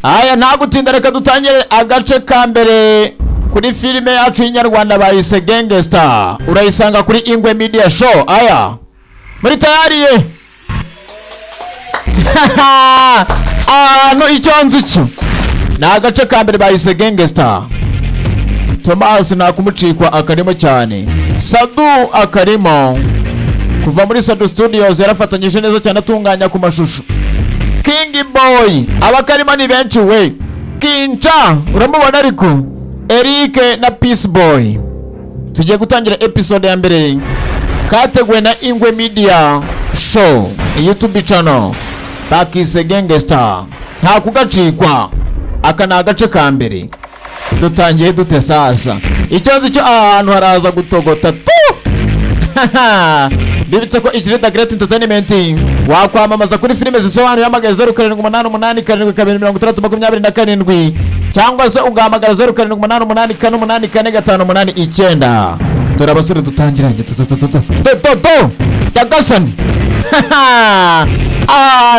aya nta gutinda reka dutangire agace ka mbere kuri filime yacu y'inyarwanda bayise Gangster. Urayisanga kuri Ingwe Media Show. Aya muri tayariye no icyonzi cyo na agace ka mbere bayise Gangster. Thomas nakumucikwa akarimo cyane, Sadu akarimo kuva muri Sadu Studios yarafatanyije neza cyane atunganya ku mashusho. King Boy abakarimo ni benshi we, Kincha uramubona ariko Eric na Peace Boy. Tugiye gutangira episode ya mbere kateguwe na Ingwe Media Show YouTube channel bakise Gangster. Nta kugacikwa, aka na agace ka mbere dutangiye dute sasa. Icyo cyo ahantu haraza gutogota tu. Bibitse ko ikirida Great Entertainment wakwamamaza kuri filime zisobanuye amagaye 0788 cyangwa se ugahamagara 0788484589. Dore abasore dutangiranye yagasani.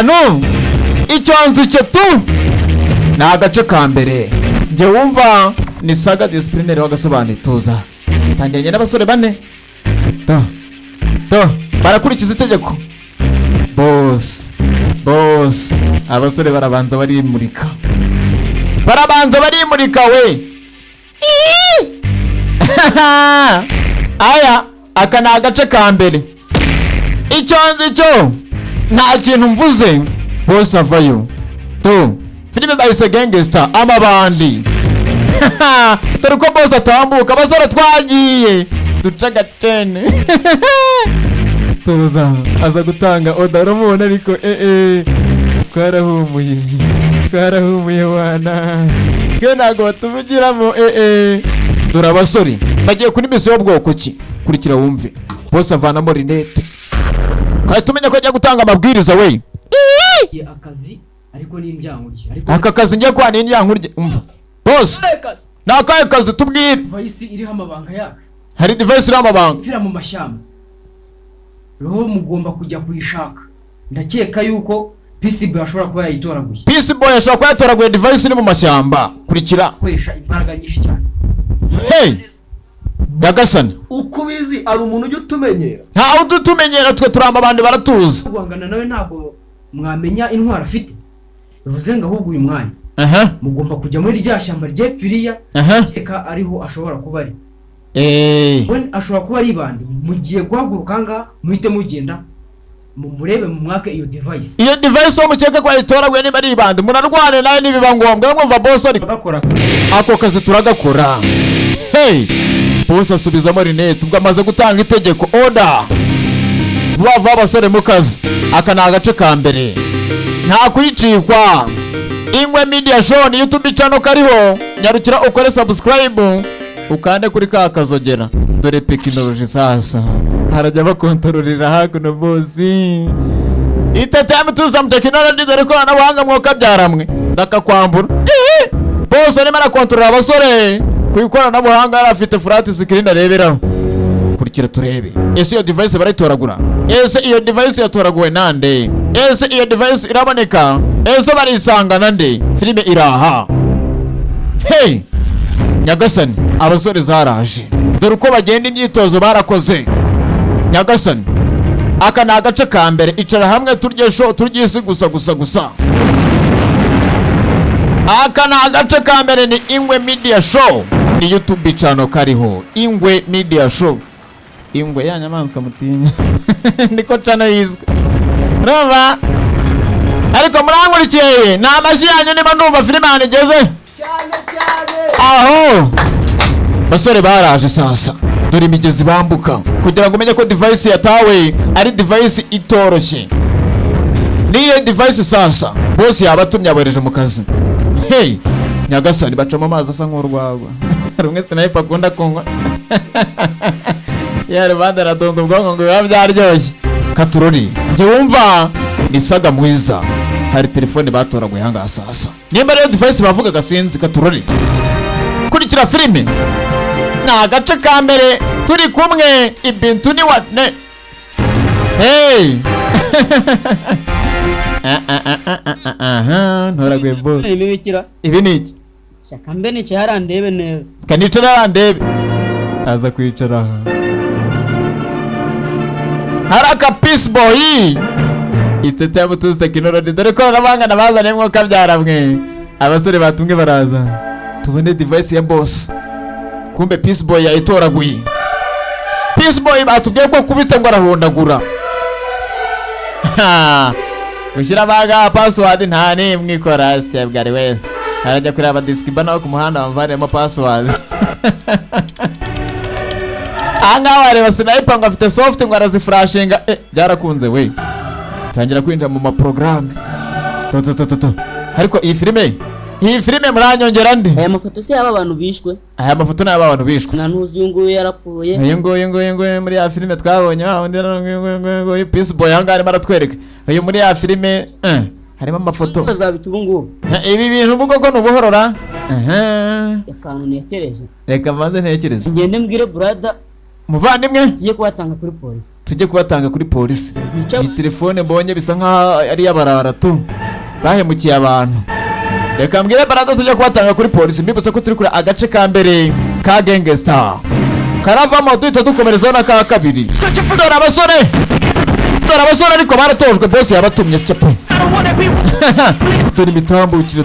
No icyonzi cyo tu na agace ka mbere. Nje wumva ni Saga disciplinary wagasobanuye tuza tangiranye n'abasore bane to barakurikiza itegeko. Boss abasore barabanza barimurika we. Aya aka na agace ka mbere. Icyonzi cyo nta kintu mvuze. Boss avayo to filime bayise Gangster amabandi. Turi ko boss atambuka abasore twagiye ducaga tene. Tuza aza gutanga order rumubona ariko twarahumuye wana twe ntago batuvugiramo. Dore abasore bagiye kuri mission y'ubwoko ki kurikira wumve. Boss avanamo rinete kandi tumenya ko ajya gutanga amabwiriza we. Akazi ariko ni indyankurye aka kazi ngiye kwa ni indyankurye. Umva boss nakaye kazi tubwire. Device iri amabanga yacu. Hari device iri amabanga ifira mu mashyamba. Roho mugomba kujya kuyishaka. Ndakeka yuko Peace Boy ashobora kuba yayitoraguye. Peace Boy ashobora kuba yatoraguye device iri mu mashyamba. Kurikira kwesha imbaraga nyinshi cyane. Hey yagasani uko bizi ari umuntu ujye utumenyera. Nta udutumenyera twe turamba abandi baratuza. Guhangana nawe ntabwo mwamenya intwara afite. Bivuze ngo ahubwo uyu mwanya mugomba kujya muri rya shyamba ryepfiriya. Keka ariho ashobora kuba ari. When ashobora kuba ari bandi mugiye guhaguruka nga muhite mugenda murebe mu mwaka iyo device. Iyo device wo mukeke kwa itoraguye niba ari bandi munarwane nawe nibiba ngombwa mwumva boss ari gakora ako kazi turagakora. Hey boss asubizamo rinete ubwo amaze gutanga itegeko order. Vuba abasore mu kazi. Aka na agace ka mbere nta kuyicikwa. Ingwe Media Show ni YouTube channel kariho. Nyarukira ukore subscribe ukande kuri ka kazogera. Dore technology sasa harajya bakontororera hakuno boss. Itetame tuza mu technology dore ko nabuhanga mwoka byaramwe ndakakwambura. Boss arimo arakontorora abasore kwikora nabuhanga arafite flat screen areberaho. Kurikira turebe ese iyo device barayitoragura. Ese iyo device yatoraguwe nande? Ese iyo device iraboneka? Ese barisanga nande? Filime iraha. Hey Nyagasani abasore zaraje dore uko bagenda imyitozo barakoze. Nyagasani aka na agace ka mbere. Icara hamwe turye show turyisi gusa. Aka na agace ka mbere ni Ingwe Media Show ni YouTube channel kariho Ingwe Media Show. Ingwe ya nyamanzwa mutinya niko channel yizwe raba ariko murankurikiye na amashi yanyu niba ndumva filime hanigeze cyane. Aho basore baraje sasa dore imigezi bambuka kugira ngo umenye ko device yatawe ari device itoroshye. Niye device sasa boss yabatumye abohereje mu kazi. Hey Nyagasani bacamo amazi asa nk'urwagwa. Rumwe sniper akunda kunywa. Yari banda radondo ubwonko ngo biba byaryoshye. Katurori nje wumva ni SagaMwiza. Hari telefone batoraguye hanga sasa. Nimba rero device bavuga gasinzi Katurori. Kurikira filime na agace ka mbere turi kumwe ibintu ni wane. Hey ntoraguye boss. Ibi bikira. Ibi ni iki? Shaka mbe ni cyara ndebe neza. Kanicara arandebe. Aza kwicara aha. Haraka peace boy. Itete yamutuze tekinoloji dore ko nabangana bazanye mwuka byaramwe. Abasore batumwe baraza. Tubone device ya boss. Kumbe peace boy yayitoraguye. Peace boy batubwiye ko kubita ngo arahondagura. Gushyira baga password nta nimwe ikora step gari we. Harajya kureba diskiba naho ku muhanda bamvaremo password. Anga wareba sniper ngo afite soft ngo araziflashinga byarakunze we. Tangira kwinjira mu maprograme. To. Ariko iyi filime muranyongera ndi. Aya mafoto se yaba abantu bishwe. Aya mafoto n'aba abantu bishwe. Na ntuzunguye yarapfuye. Ngo muri ya filime twabonye ngo peace boy hanga arimo aratwereka. Uyu muri ya filime harimo amafoto. Bazabitubungu. Ibi bintu ubwo ko nubuhorora. Yakantu nekereje. Reka maze ntekereze. Ngende mbwire brother muvandimwe tujye kubatanga kuri polisi. Tujye kubatanga kuri polisi. Iyi telefone mbonye bisa nkaho ari yabarara tu. Bahemukiye abantu. Reka mbwire brother tujye kubatanga kuri polisi. Mbibutse ko turi kuri agace ka mbere ka GAGNSTER. Karavamo duhita dukomerezaho na ka kabiri. Dore abasore ariko baratojwe boss yabatumye scapo. Dore imitambukire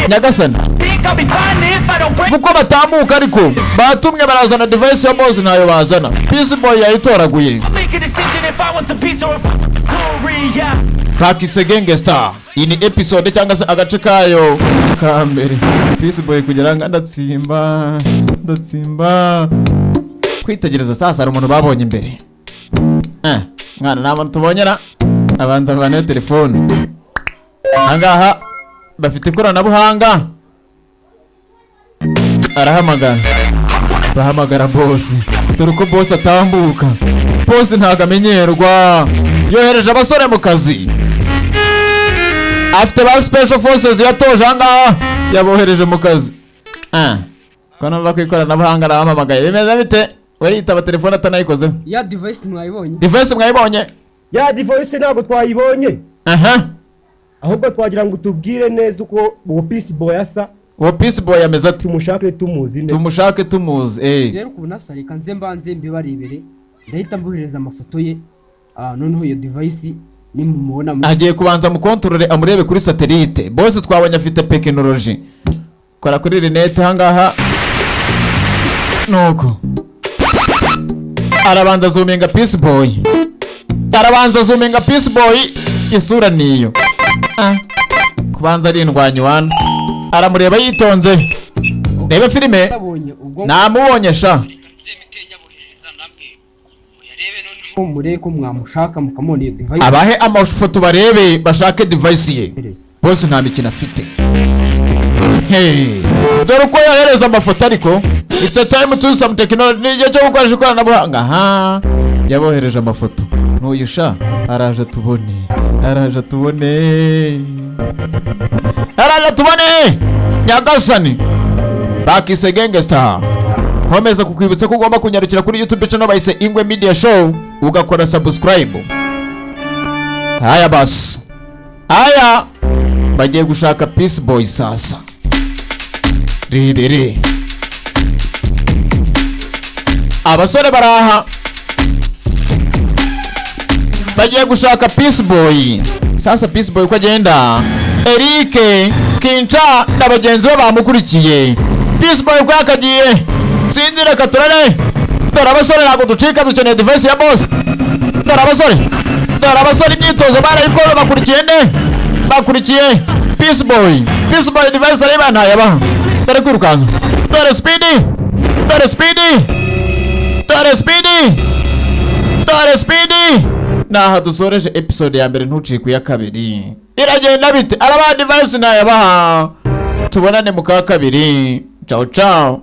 Nyagasani. Kuko batambuka ariko batumwe barazana device ya boss nayo bazana. Peace boy yayitoraguye. Pakise GAGNSTER. Iyi ni episode cyangwa se agace kayo ka mbere. Peace boy kugira ngo ndatsimba. Kwitegereza sasa ari umuntu babonye imbere. Mwana nabo tubonyera abanza bane telefone. Angaha bafite ikoranabuhanga. Bahamagara boss. Dore uko boss atambuka. Boss ntago amenyerwa. Yohereje abasore mu kazi. After ba special forces yatoje angaha yabohereje mu kazi. Kono bakikoranabuhanga arahamagaye. Bimeze bite? We yitaba telefone atanayikozeho. Ya device mwayibonye? Ya device ntabwo twayibonye. Ahubwo twagira ngo tubwire neza uko uwo peace boy asa. Uwo peace boy ameze ati tumushake tumuzi. Rero kubona sarika nze mbanze mbibarebere. Ndahita mbohereza amafoto ye. Noneho iyo device nimumubona agiye kubanza mu control amurebe kuri satellite. Boss twabonye afite technology. Kora kuri rinete hangaha. Nuko arabanza zoominga peace boy. Isura niyo. Kubanza ari indwanyi wana. Aramureba yitonze. Reba filime. Namubonye sha. Mureko mwamushaka mukamone iyo device. Abahe amafoto barebe bashake device ye. Boss nta mikino afite. Dore uko yohereza amafoto ariko it's a time to some technology. Nije cyo gukoresha ikoranabuhanga. Yabohereje amafoto. N'uyu sha araje tubone. Nyagasani. Pakise GAGNSTER. Nkomeza kukwibutsa ko ugomba kunyarukira kuri YouTube channel bayise Ingwe Media Show ugakora subscribe. Haya basi. Bagiye gushaka peace boy sasa. Rebere. Abasore baraha. Bagiye gushaka peace boy. Sasa peace boy ko agenda. Eric Kincha n'abagenzi be bamukurikiye. Peace boy ko yakagiye. Sindire katurane. Dore abasore ntabwo ducika dukeneye device ya boss. Dore abasore imyitozo barayikora bakurikiye peace boy device areba ntayaba. Dore kwirukanka. Dore speedy. Naha dusoreje episode ya mbere ntucike ya kabiri. Iragenda bite? Araba device ntayaba. Tubonane mu ka kabiri. Ciao.